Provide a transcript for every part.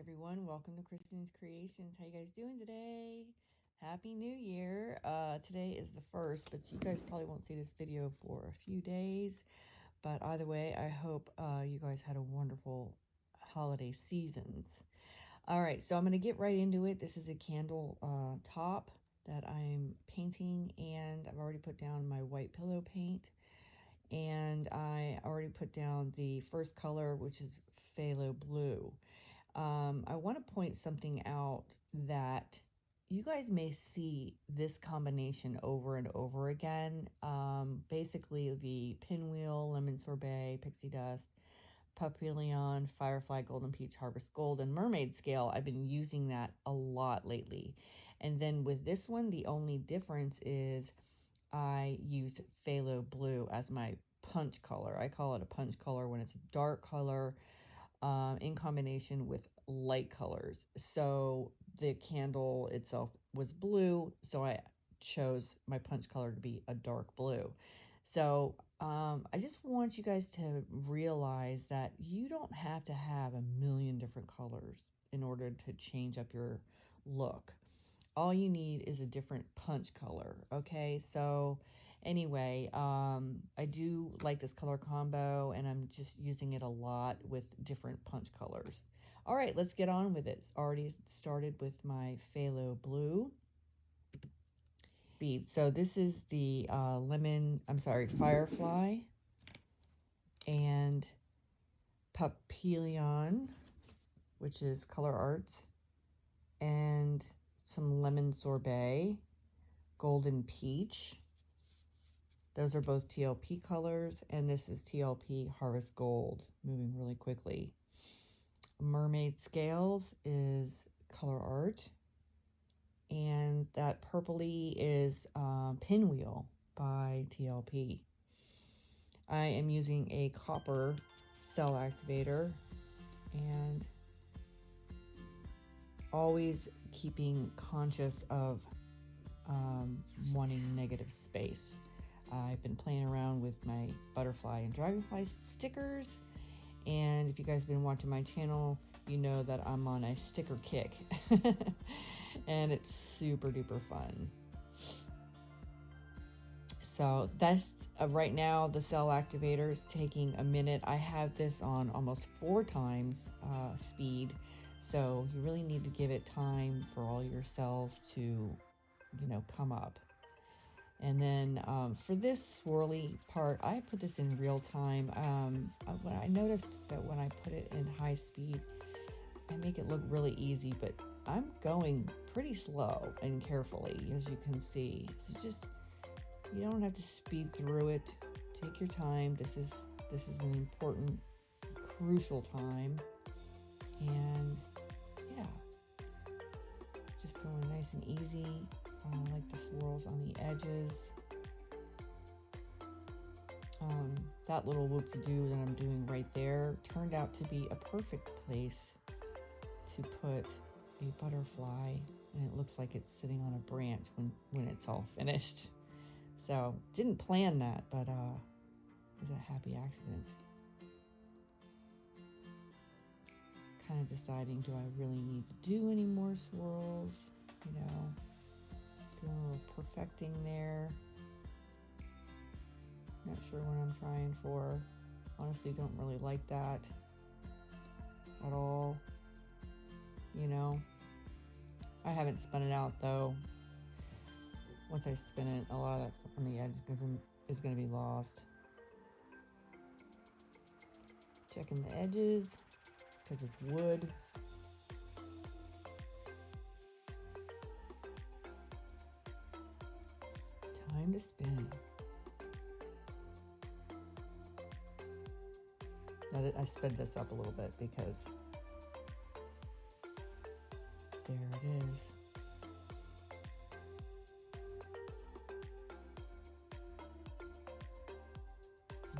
everyone, welcome to Kristen's Creations. How you guys doing today? Happy New Year. Today is the 1st, but you guys probably won't see this video for a few days. But either way, I hope you guys had a wonderful holiday seasons. All right, so I'm going to get right into it. This is a candle top that I'm painting, and I've already put down my white pillow paint. And I already put down the first color, which is phthalo blue. I want to point something out that you guys may see this combination over and over again. Basically the pinwheel, lemon sorbet, pixie dust, papillon, firefly, golden peach, harvest gold, and mermaid scale. I've been using that a lot lately. And then with this one, the only difference is I used phthalo blue as my punch color. I call it a punch color when it's a dark color in combination with light colors. So the candle itself was blue, so I chose my punch color to be a dark blue. So I just want you guys to realize that you don't have to have a million different colors in order to change up your look. All you need is a different punch color. Okay, so anyway, I do like this color combo, and I'm just using it a lot with different punch colors. All right, let's get on with it. It's already started with my phthalo blue bead. So this is the firefly and papillon, which is Colour Arte, and some lemon sorbet, golden peach. Those are both TLP colors, and this is TLP harvest gold, moving really quickly. Mermaid scales is Colour Arte, and that purpley is pinwheel by TLP. I am using a copper cell activator, and always keeping conscious of wanting negative space. I've been playing around with my butterfly and dragonfly stickers, and if you guys have been watching my channel, you know that I'm on a sticker kick and it's super duper fun. So that's right now the cell activator is taking a minute. I have this on almost 4 times speed, so you really need to give it time for all your cells to come up. And then for this swirly part, I put this in real time. When I noticed that when I put it in high speed, I make it look really easy, but I'm going pretty slow and carefully, as you can see. It's just, you don't have to speed through it. Take your time. This is an important, crucial time. And yeah, just going nice and easy. I like the swirls on the edges. That little whoop-de-doo that I'm doing right there turned out to be a perfect place to put a butterfly, and it looks like it's sitting on a branch when it's all finished. So didn't plan that, but it was a happy accident. Kind of deciding, do I really need to do any more swirls? Doing a little perfecting there. Not sure what I'm trying for. Honestly, don't really like that at all. I haven't spun it out though. Once I spin it, a lot of that stuff on the edge is going to be lost. Checking the edges because it's wood. Time to spin. Now I sped this up a little bit because there it is.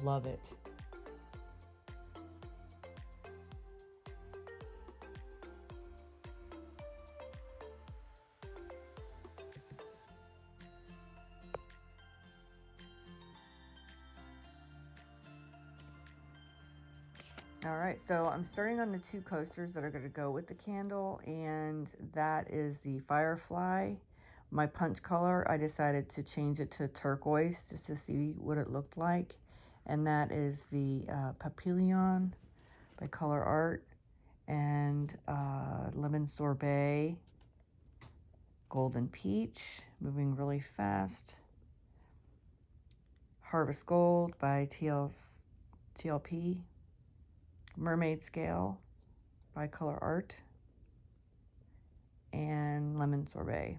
Love it. All right, so I'm starting on the 2 coasters that are going to go with the candle, and that is the Firefly. My punch color, I decided to change it to turquoise just to see what it looked like, and that is the Papillon by Colour Arte, and Lemon Sorbet, Golden Peach, moving really fast, Harvest Gold by TLP, Mermaid Scale by Colour Arte, and Lemon Sorbet.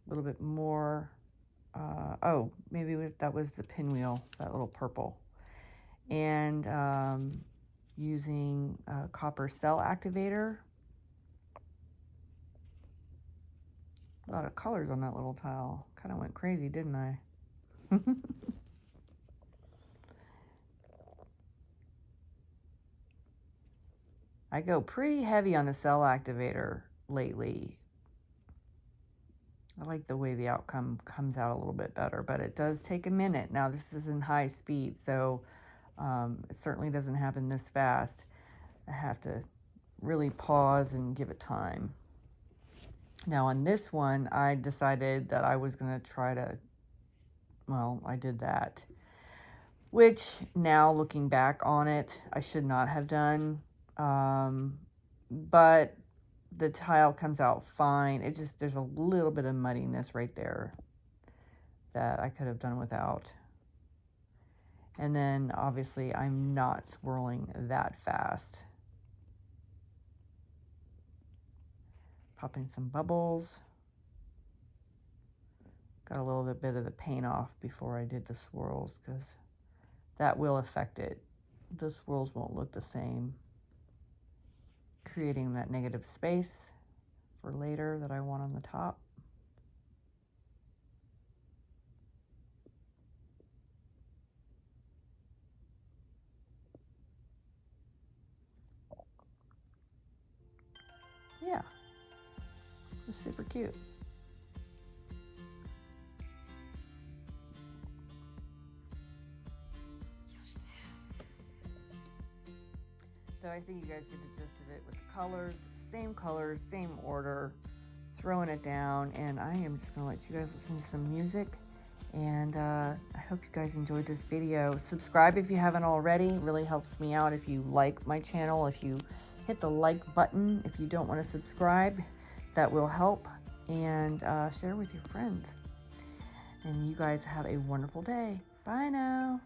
A little bit more, oh, maybe that was the pinwheel, that little purple. And using copper cell activator. A lot of colors on that little tile. Kind of went crazy, didn't I? I go pretty heavy on the cell activator lately. I like the way the outcome comes out a little bit better, but it does take a minute. Now this is in high speed, so it certainly doesn't happen this fast. I have to really pause and give it time. Now on this one, I decided that I was going to try to, well, I did that, which now looking back on it, I should not have done. But the tile comes out fine. It's just, there's a little bit of muddiness right there that I could have done without. And then obviously I'm not swirling that fast. Popping some bubbles. Got a little bit of the paint off before I did the swirls because that will affect it. The swirls won't look the same. Creating that negative space for later that I want on the top. Yeah, it was super cute. So I think you guys get the gist of it with the colors, same order, throwing it down, and I am just gonna let you guys listen to some music, and I hope you guys enjoyed this video. Subscribe if you haven't already. It really helps me out if you like my channel. If you hit the like button, if you don't want to subscribe, that will help, and share with your friends. And you guys have a wonderful day. Bye now.